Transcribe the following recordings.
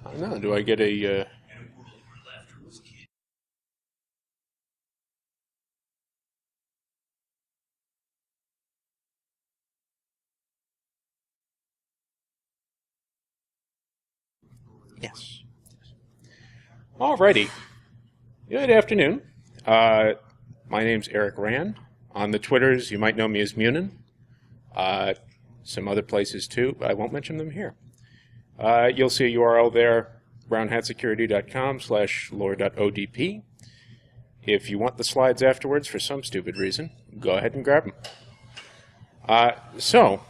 I don't know. Do I get a? Yes. Alrighty. Good afternoon. Uh, my name's Eric Rand. On the Twitters, you might know me as Munin. Some other places too, but I won't mention them here. You'll see a URL there, brownhatsecurity.com/lore.odp. If you want the slides afterwards for some stupid reason, go ahead and grab them. So,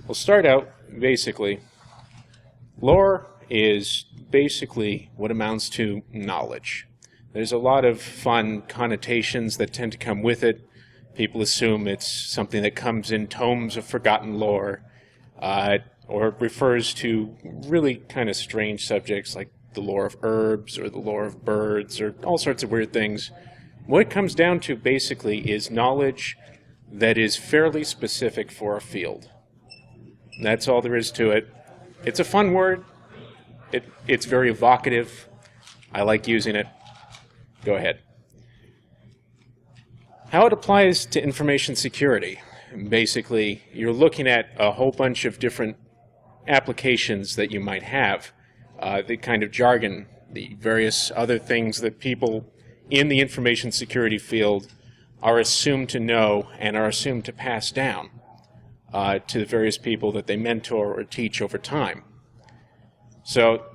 we'll start out basically. Lore is basically what amounts to knowledge. There's a lot of fun connotations that tend to come with it. People assume it's something that comes in tomes of forgotten lore, or refers to really kind of strange subjects like the lore of herbs or the lore of birds or all sorts of weird things. What it comes down to basically is knowledge that is fairly specific for a field. And that's all there is to it. It's a fun word. It's very evocative. I like using it. Go ahead. How it applies to information security. Basically, you're looking at a whole bunch of different applications that you might have. The kind of jargon, the various other things that people in the information security field are assumed to know and are assumed to pass down to the various people that they mentor or teach over time. So,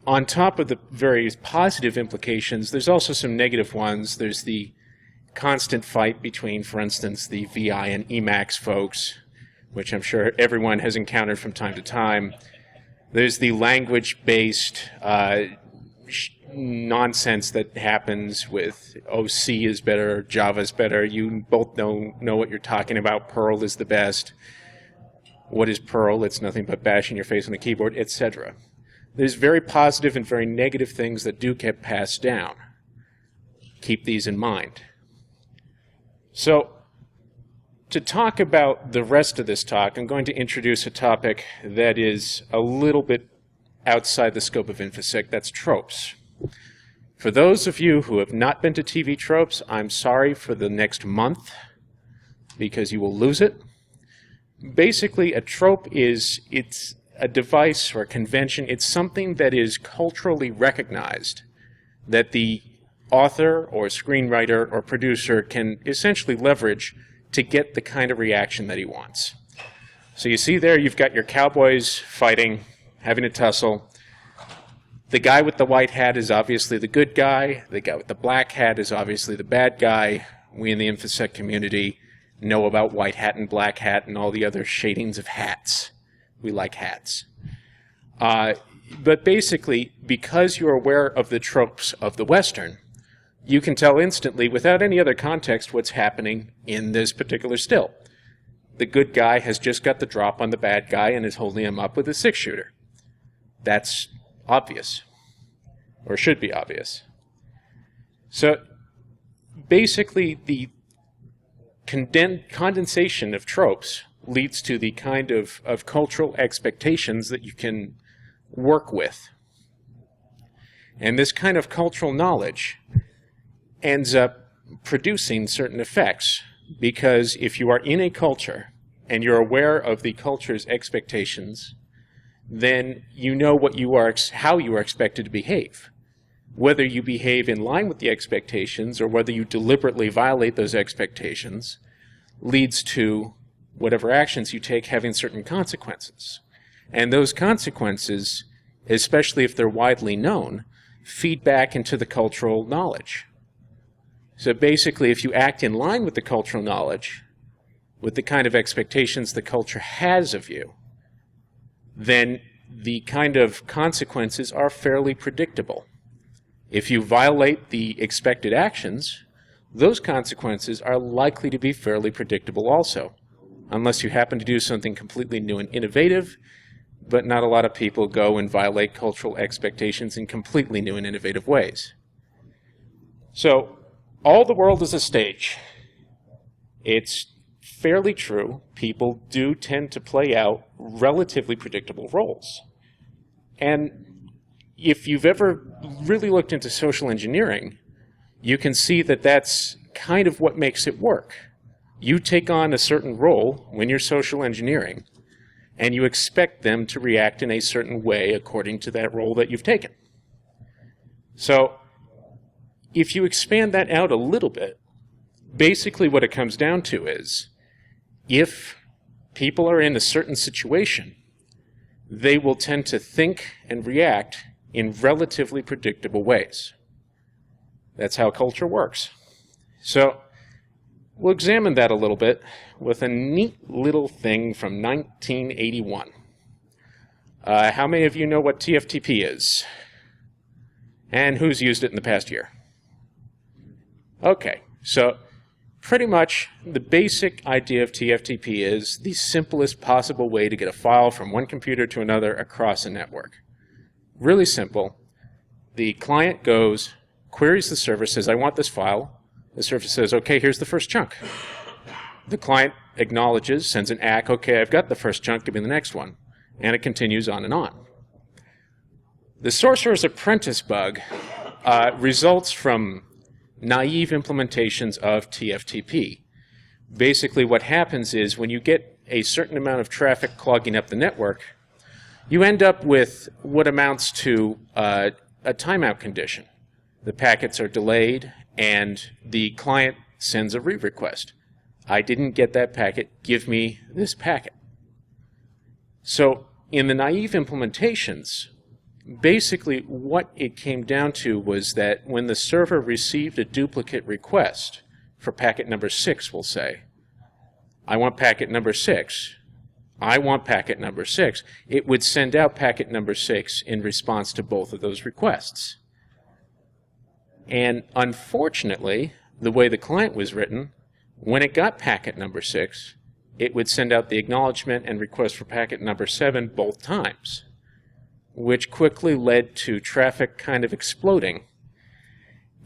on top of the various positive implications, there's also some negative ones. There's the constant fight between, for instance, the VI and Emacs folks, which I'm sure everyone has encountered from time to time. There's the language-based nonsense that happens with, oh, C is better, Java's better, you both know what you're talking about, Perl is the best. What is Perl? It's nothing but bashing your face on the keyboard, etc. There's very positive and very negative things that do get passed down. Keep these in mind. So, to talk about the rest of this talk, I'm going to introduce a topic that is a little bit outside the scope of InfoSec. That's tropes. For those of you who have not been to TV Tropes, I'm sorry for the next month, because you will lose it. Basically, a trope it's a device or a convention. It's something that is culturally recognized, that the author or screenwriter or producer can essentially leverage to get the kind of reaction that he wants. So you see there, you've got your cowboys fighting, having a tussle. The guy with the white hat is obviously the good guy. The guy with the black hat is obviously the bad guy. We in the InfoSec community know about white hat and black hat and all the other shadings of hats. We like hats. But basically, because you're aware of the tropes of the Western, you can tell instantly, without any other context, what's happening in this particular still. The good guy has just got the drop on the bad guy and is holding him up with a six-shooter. That's obvious, or should be obvious. So basically, the condensation of tropes leads to the kind of cultural expectations that you can work with. And this kind of cultural knowledge ends up producing certain effects, because if you are in a culture and you're aware of the culture's expectations, then you know what you are, how you are expected to behave. Whether you behave in line with the expectations or whether you deliberately violate those expectations leads to whatever actions you take having certain consequences. And those consequences, especially if they're widely known, feed back into the cultural knowledge. So basically, if you act in line with the cultural knowledge, with the kind of expectations the culture has of you, then the kind of consequences are fairly predictable. If you violate the expected actions, those consequences are likely to be fairly predictable also, unless you happen to do something completely new and innovative, but not a lot of people go and violate cultural expectations in completely new and innovative ways. So, all the world is a stage. It's fairly true. People do tend to play out relatively predictable roles. And if you've ever really looked into social engineering, you can see that that's kind of what makes it work. You take on a certain role when you're social engineering, and you expect them to react in a certain way according to that role that you've taken. So if you expand that out a little bit, basically what it comes down to is, if people are in a certain situation, they will tend to think and react in relatively predictable ways. That's how culture works. So we'll examine that a little bit with a neat little thing from 1981. How many of you know what TFTP is? And who's used it in the past year? Okay, so pretty much the basic idea of TFTP is the simplest possible way to get a file from one computer to another across a network. Really simple. The client goes, queries the server, says, I want this file. The server says, okay, here's the first chunk. The client acknowledges, sends an ACK, okay, I've got the first chunk, give me the next one. And it continues on and on. The Sorcerer's Apprentice bug results from naive implementations of TFTP. Basically what happens is when you get a certain amount of traffic clogging up the network, you end up with what amounts to a timeout condition. The packets are delayed and the client sends a read request. I didn't get that packet, give me this packet. So in the naive implementations, basically what it came down to was that when the server received a duplicate request for packet number 6, we'll say, I want packet number 6, I want packet number 6, it would send out packet number 6 in response to both of those requests. And unfortunately, the way the client was written, when it got packet number 6, it would send out the acknowledgement and request for packet number 7 both times, which quickly led to traffic kind of exploding.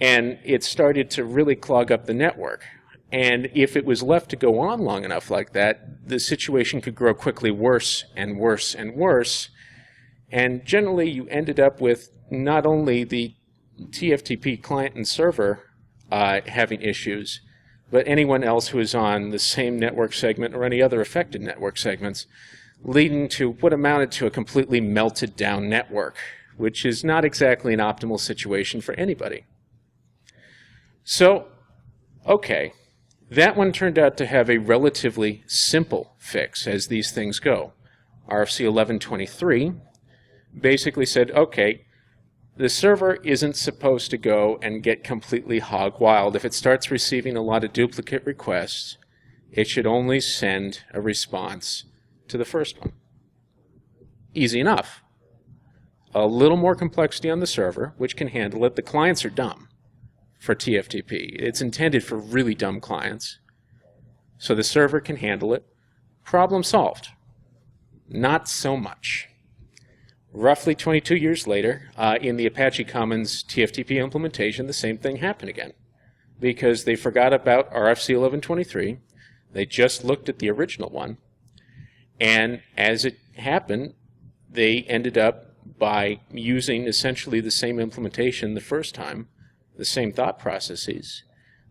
And it started to really clog up the network. And if it was left to go on long enough like that, the situation could grow quickly worse and worse and worse. And generally, you ended up with not only the TFTP client and server having issues, but anyone else who is on the same network segment or any other affected network segments, leading to what amounted to a completely melted down network, which is not exactly an optimal situation for anybody. So, okay, that one turned out to have a relatively simple fix as these things go. RFC 1123 basically said, okay, the server isn't supposed to go and get completely hog wild. If it starts receiving a lot of duplicate requests, it should only send a response to the first one. Easy enough. A little more complexity on the server, which can handle it. The clients are dumb for TFTP. It's intended for really dumb clients. So the server can handle it. Problem solved. Not so much. Roughly 22 years later, in the Apache Commons TFTP implementation, the same thing happened again. Because they forgot about RFC 1123. They just looked at the original one. And as it happened, they ended up by using essentially the same implementation the first time, the same thought processes.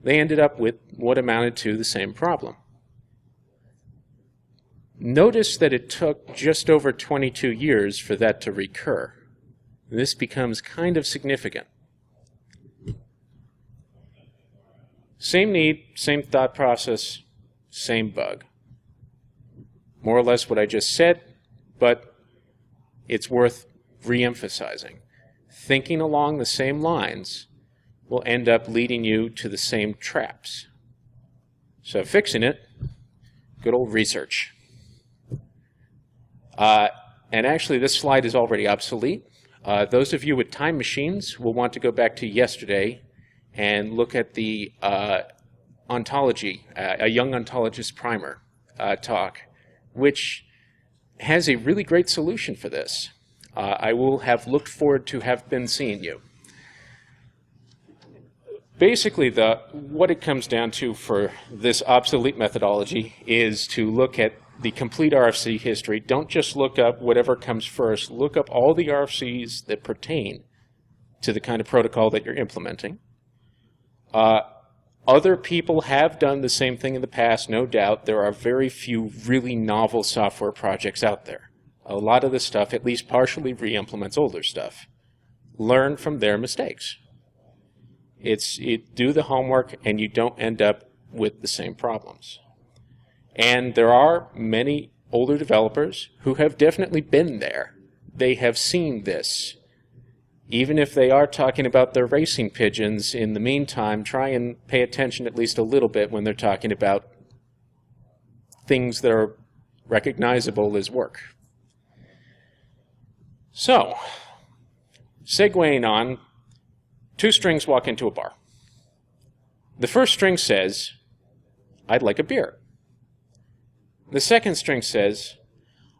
They ended up with what amounted to the same problem. Notice that it took just over 22 years for that to recur. This becomes kind of significant. Same need, same thought process, same bug. More or less what I just said, but it's worth re-emphasizing. Thinking along the same lines will end up leading you to the same traps. So fixing it, good old research. And actually this slide is already obsolete. Those of you with time machines will want to go back to yesterday and look at the ontology, a young ontologist primer talk, which has a really great solution for this. I will have looked forward to have been seeing you. Basically, what it comes down to for this obsolete methodology is to look at the complete RFC history. Don't just look up whatever comes first. Look up all the RFCs that pertain to the kind of protocol that you're implementing. Other people have done the same thing in the past, no doubt. There are very few really novel software projects out there. A lot of the stuff at least partially re-implements older stuff. Learn from their mistakes. Do the homework and you don't end up with the same problems. And there are many older developers who have definitely been there. They have seen this. Even if they are talking about their racing pigeons, in the meantime, try and pay attention at least a little bit when they're talking about things that are recognizable as work. So, segueing on, two strings walk into a bar. The first string says, "I'd like a beer." The second string says,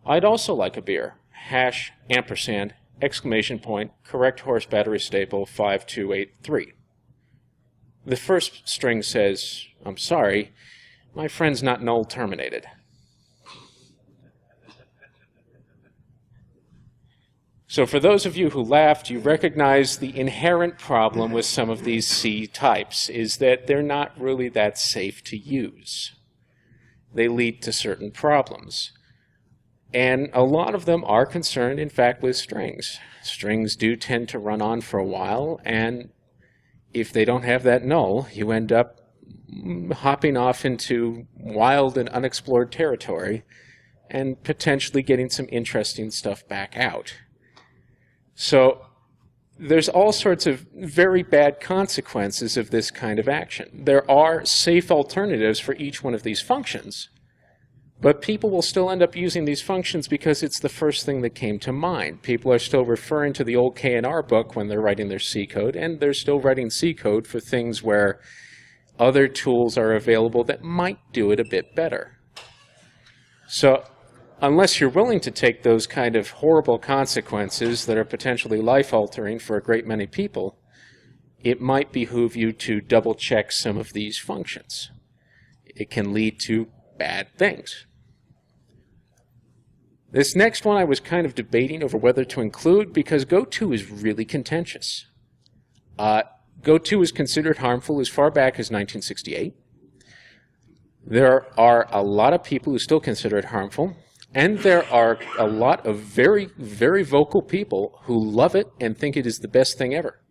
"I'd also like a beer, hash, ampersand, exclamation point, correct horse battery staple 5283. The first string says, "I'm sorry, my friend's not null terminated." So for those of you who laughed, you recognize the inherent problem with some of these C types is that they're not really that safe to use. They lead to certain problems. And a lot of them are concerned, in fact, with strings. Strings do tend to run on for a while, and if they don't have that null, you end up hopping off into wild and unexplored territory and potentially getting some interesting stuff back out. So there's all sorts of very bad consequences of this kind of action. There are safe alternatives for each one of these functions, but people will still end up using these functions because it's the first thing that came to mind. People are still referring to the old K&R book when they're writing their C code, and they're still writing C code for things where other tools are available that might do it a bit better. So unless you're willing to take those kind of horrible consequences that are potentially life-altering for a great many people, it might behoove you to double-check some of these functions. It can lead to bad things. This next one I was kind of debating over whether to include because Go-To is really contentious. Go-To is considered harmful as far back as 1968. There are a lot of people who still consider it harmful. And there are a lot of very, very vocal people who love it and think it is the best thing ever.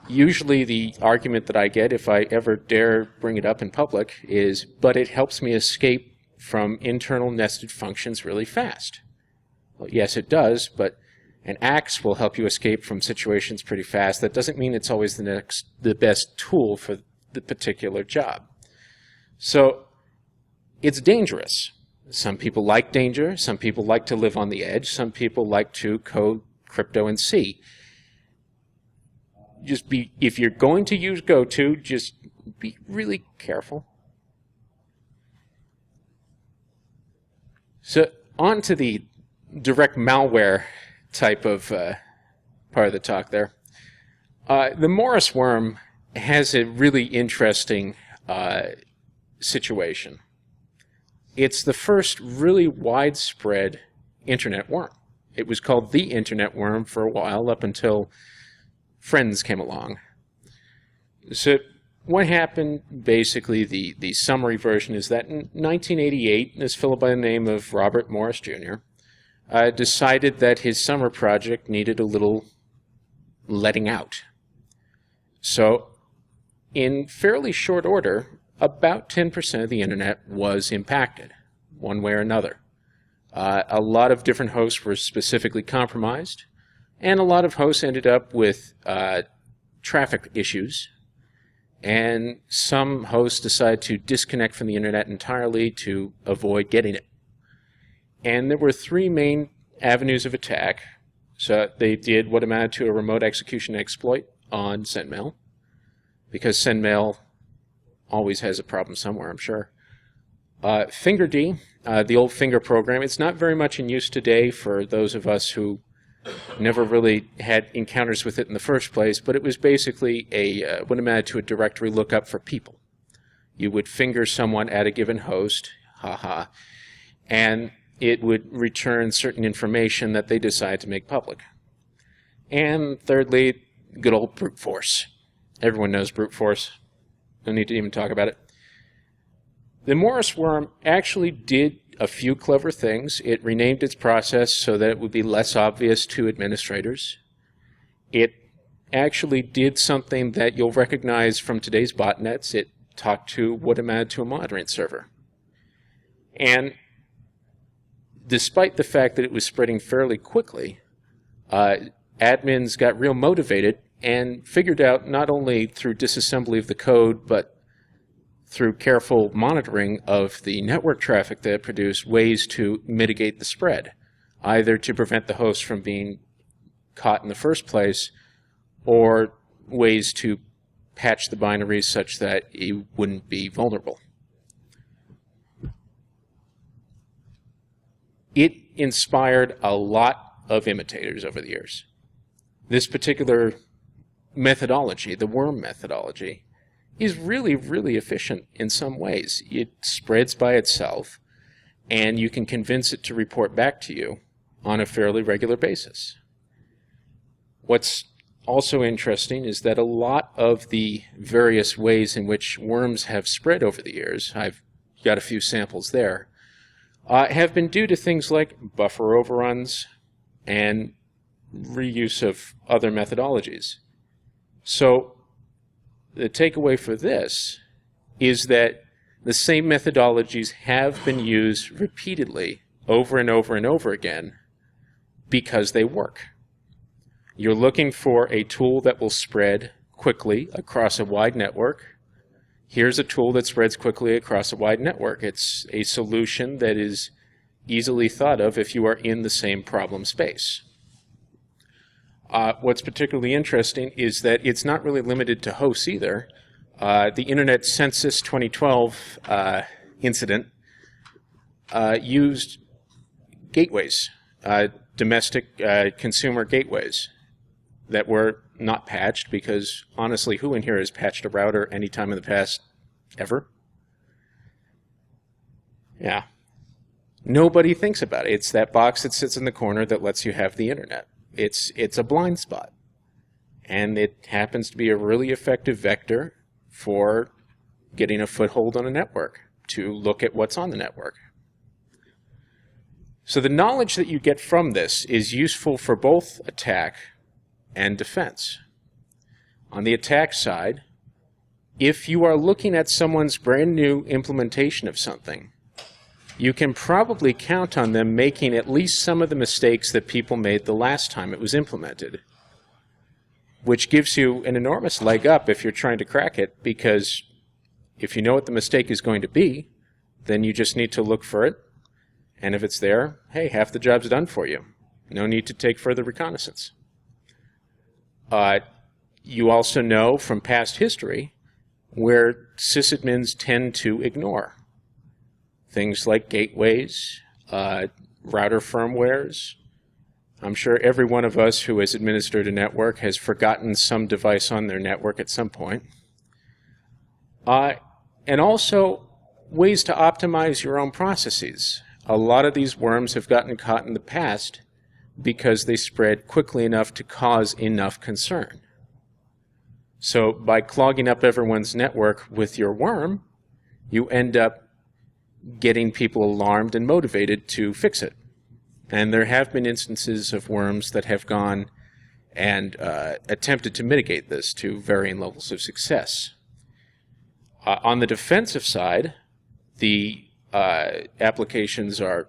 Usually the argument that I get, if I ever dare bring it up in public, is, but it helps me escape from internal nested functions really fast. Well, yes, it does, but an axe will help you escape from situations pretty fast. That doesn't mean it's always the best tool for the particular job. So it's dangerous. Some people like danger, some people like to live on the edge, some people like to code crypto in C. If you're going to use Go-To, just be really careful. So on to the direct malware type of part of the talk there. The Morris worm has a really interesting situation. It's the first really widespread internet worm. It was called the internet worm for a while, up until Friends came along. So what happened, basically, the summary version is that in 1988, this fellow by the name of Robert Morris Jr. Decided that his summer project needed a little letting out. So in fairly short order, about 10% of the internet was impacted, one way or another. A lot of different hosts were specifically compromised, and a lot of hosts ended up with traffic issues, and some hosts decided to disconnect from the internet entirely to avoid getting it. And there were three main avenues of attack. So they did what amounted to a remote execution exploit on SendMail, because SendMail always has a problem somewhere, I'm sure. FingerD, the old finger program, it's not very much in use today for those of us who never really had encounters with it in the first place, but it was basically what amounted to a directory lookup for people. You would finger someone at a given host, haha, and it would return certain information that they decide to make public. And thirdly, good old brute force. Everyone knows brute force. No need to even talk about it. The Morris worm actually did a few clever things. It renamed its process so that it would be less obvious to administrators. It actually did something that you'll recognize from today's botnets. It talked to what amounted to a monitoring server. And despite the fact that it was spreading fairly quickly, admins got real motivated and figured out, not only through disassembly of the code, but through careful monitoring of the network traffic that it produced, ways to mitigate the spread, either to prevent the host from being caught in the first place, or ways to patch the binaries such that it wouldn't be vulnerable. It inspired a lot of imitators over the years. This particular methodology, the worm methodology, is really, really efficient in some ways. It spreads by itself, and you can convince it to report back to you on a fairly regular basis. What's also interesting is that a lot of the various ways in which worms have spread over the years, I've got a few samples there, have been due to things like buffer overruns and reuse of other methodologies. So the takeaway for this is that the same methodologies have been used repeatedly over and over and over again because they work. You're looking for a tool that will spread quickly across a wide network. Here's a tool that spreads quickly across a wide network. It's a solution that is easily thought of if you are in the same problem space. What's particularly interesting is that it's not really limited to hosts either. The Internet Census 2012 incident used gateways, domestic consumer gateways that were not patched, because honestly, who in here has patched a router any time in the past ever? Yeah. Nobody thinks about it. It's that box that sits in the corner that lets you have the internet. It's a blind spot. And it happens to be a really effective vector for getting a foothold on a network, to look at what's on the network. So the knowledge that you get from this is useful for both attack and defense. On the attack side, if you are looking at someone's brand new implementation of something, you can probably count on them making at least some of the mistakes that people made the last time it was implemented, which gives you an enormous leg up if you're trying to crack it, because if you know what the mistake is going to be, then you just need to look for it, and if it's there, hey, half the job's done for you. No need to take further reconnaissance. You also know from past history where sysadmins tend to ignore things like gateways, router firmwares. I'm sure every one of us who has administered a network has forgotten some device on their network at some point. And also ways to optimize your own processes. A lot of these worms have gotten caught in the past because they spread quickly enough to cause enough concern. So by clogging up everyone's network with your worm, you end up getting people alarmed and motivated to fix it. And there have been instances of worms that have gone and attempted to mitigate this to varying levels of success. On the defensive side, the applications are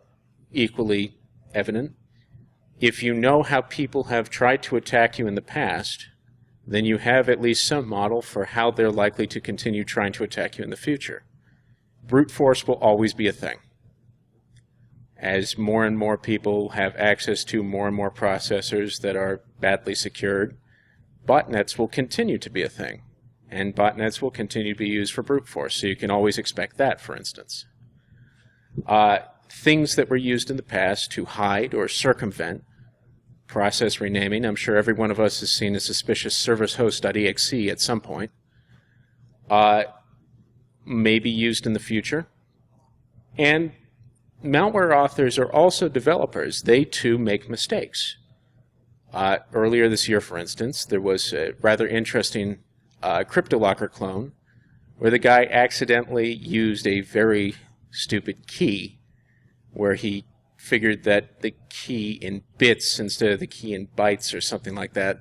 equally evident. If you know how people have tried to attack you in the past, then you have at least some model for how they're likely to continue trying to attack you in the future. Brute force will always be a thing. As more and more people have access to more and more processors that are badly secured, botnets will continue to be a thing. And botnets will continue to be used for brute force, so you can always expect that, for instance. Things that were used in the past to hide or circumvent process renaming. I'm sure every one of us has seen a suspicious service host.exe at some point. May be used in the future. And malware authors are also developers. They too make mistakes. Earlier this year, for instance, there was a rather interesting CryptoLocker clone where the guy accidentally used a very stupid key where he figured that the key in bits instead of the key in bytes or something like that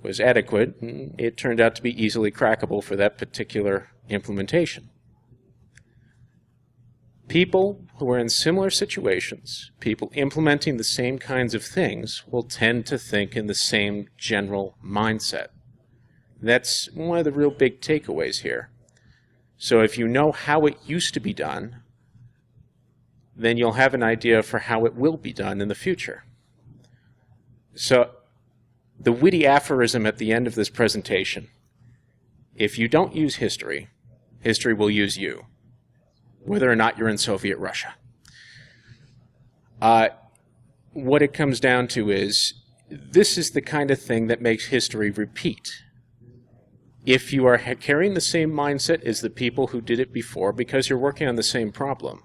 was adequate, and it turned out to be easily crackable for that particular implementation. People who are in similar situations, people implementing the same kinds of things, will tend to think in the same general mindset. That's one of the real big takeaways here. So if you know how it used to be done, then you'll have an idea for how it will be done in the future. So the witty aphorism at the end of this presentation, if you don't use history, history will use you, whether or not you're in Soviet Russia. What it comes down to is, this is the kind of thing that makes history repeat. If you are carrying the same mindset as the people who did it before because you're working on the same problem,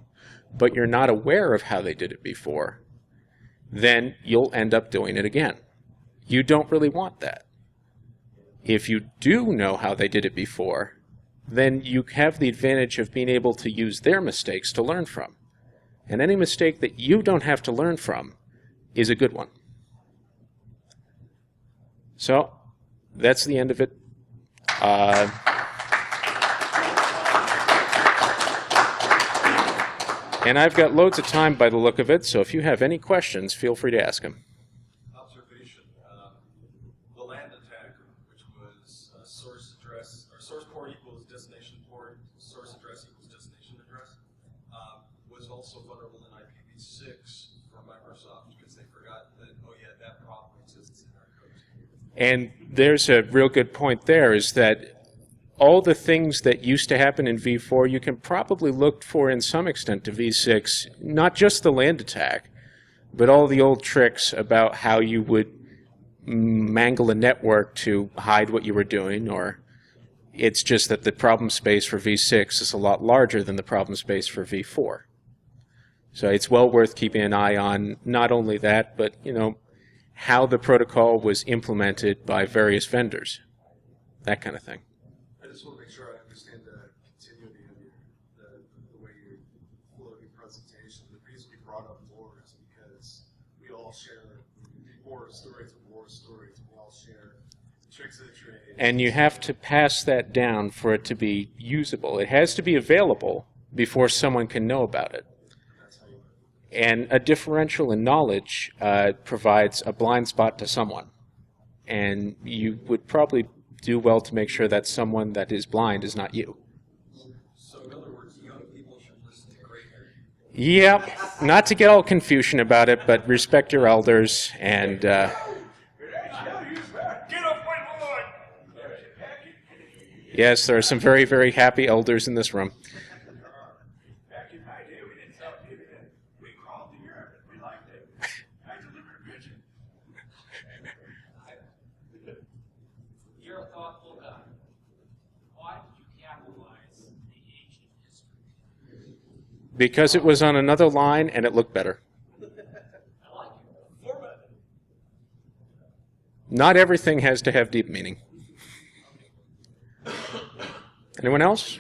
but you're not aware of how they did it before, then you'll end up doing it again. You don't really want that. If you do know how they did it before, then you have the advantage of being able to use their mistakes to learn from. And any mistake that you don't have to learn from is a good one. So, that's the end of it. And I've got loads of time by the look of it, so if you have any questions, feel free to ask them. Observation. The land attack, which was source address, or source port equals destination port, source address equals destination address, was also vulnerable in IPv6 for Microsoft because they forgot that, oh yeah, that problem exists in our code. And there's a real good point there, is that all the things that used to happen in v4, you can probably look for in some extent to v6, not just the land attack, but all the old tricks about how you would mangle a network to hide what you were doing, or it's just that the problem space for v6 is a lot larger than the problem space for v4. So it's well worth keeping an eye on not only that, but how the protocol was implemented by various vendors, that kind of thing. I just want to make sure I understand the continuity of the way you flow your presentation. The reason we brought up war is because we all share war stories and war stories. We all share tricks of the trade. And you have to pass that down for it to be usable. It has to be available before someone can know about it. And a differential in knowledge provides a blind spot to someone. And you would probably do well to make sure that someone that is blind is not you. So in other words, young people should listen to gray hair. Yep. Not to get all Confucian about it, but respect your elders and... Get off my lawn! Yes, there are some very, very happy elders in this room. Back in my day, we didn't sell dividend. We crawled to Europe and we liked it. I delivered a pigeon. You're a thoughtful guy. Why did you capitalize the ancient history? Because it was on another line and it looked better. I like it. Format. Not everything has to have deep meaning. Anyone else?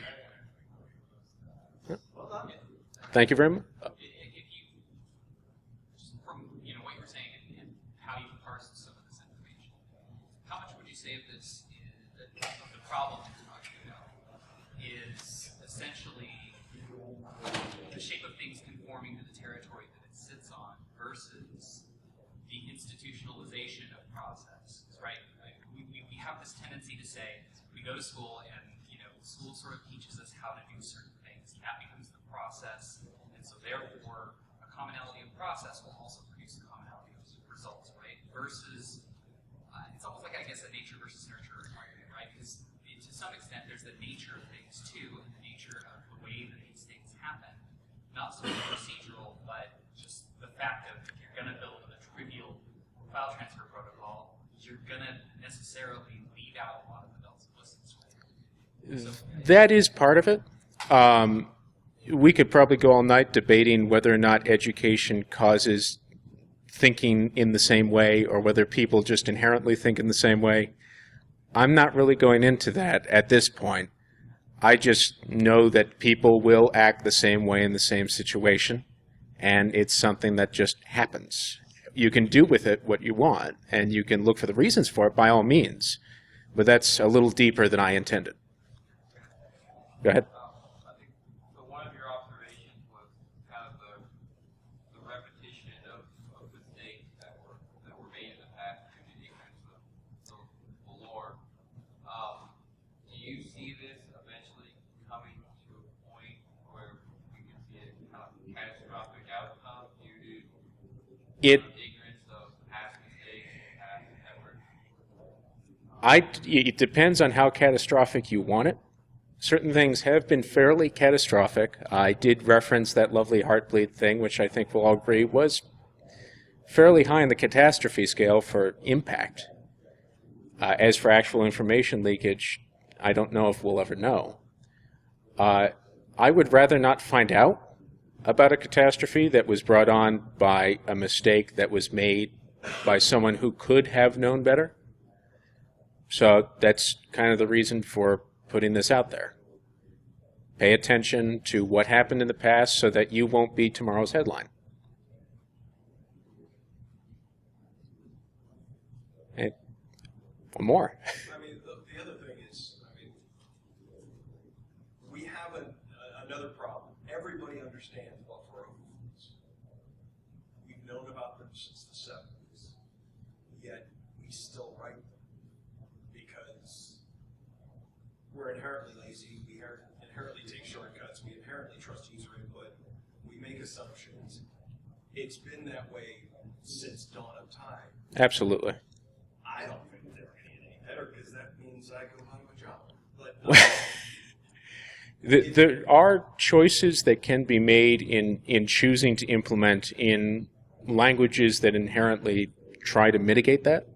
Thank you very much. If you, just from what you're saying and how you parse some of this information, how much would you say of this of the problem you're talking about is essentially the shape of things conforming to the territory that it sits on versus the institutionalization of process, right? We have this tendency to say we go to school and school sort of teaches us how to do certain things. That becomes the process, and so therefore a commonality of process will also produce a commonality of results, right? Versus, it's almost like, I guess, a nature versus nurture argument, right? Because to some extent there's the nature of things too, and the nature of the way that these things happen. Not so much procedural, but just the fact of if you're going to build a trivial file transfer protocol, you're going to necessarily leave out a lot of the bells and whistles, right? That is part of it. we could probably go all night debating whether or not education causes thinking in the same way or whether people just inherently think in the same way. I'm not really going into that at this point. I just know that people will act the same way in the same situation, and it's something that just happens. You can do with it what you want, and you can look for the reasons for it by all means, but that's a little deeper than I intended. Go ahead. I think so one of your observations was kind of the repetition of mistakes that were made in the past due to ignorance of the lore. Do you see this eventually coming to a point where we can see a kind of catastrophic outcome due to ignorance of past mistakes and past efforts? It depends on how catastrophic you want it. Certain things have been fairly catastrophic. I did reference that lovely Heartbleed thing, which I think we'll all agree was fairly high in the catastrophe scale for impact. As for actual information leakage, I don't know if we'll ever know. I would rather not find out about a catastrophe that was brought on by a mistake that was made by someone who could have known better. So that's kind of the reason for putting this out there. Pay attention to what happened in the past so that you won't be tomorrow's headline. And one more. I mean, the other thing is, I mean, we have another problem. Everybody understands what Baroque is. We've known about them since the 70s, yet we still write them because we're inherently lazy, we inherently take shortcuts, we inherently trust user input, we make assumptions. It's been that way since dawn of time. Absolutely. I don't think they're any better because that means I go out of a job. But There are choices that can be made in choosing to implement in languages that inherently try to mitigate that.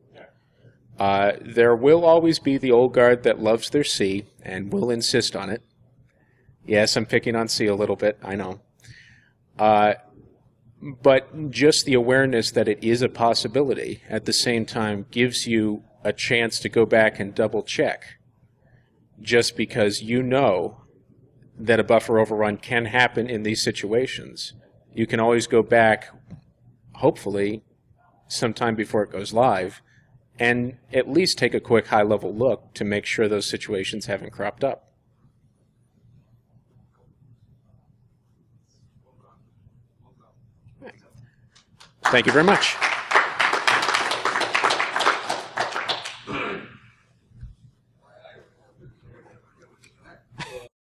There will always be the old guard that loves their C and will insist on it. Yes, I'm picking on C a little bit, I know. But just the awareness that it is a possibility at the same time gives you a chance to go back and double check. Just because you know that a buffer overrun can happen in these situations, you can always go back, hopefully, sometime before it goes live, and at least take a quick high-level look to make sure those situations haven't cropped up. Thank you very much.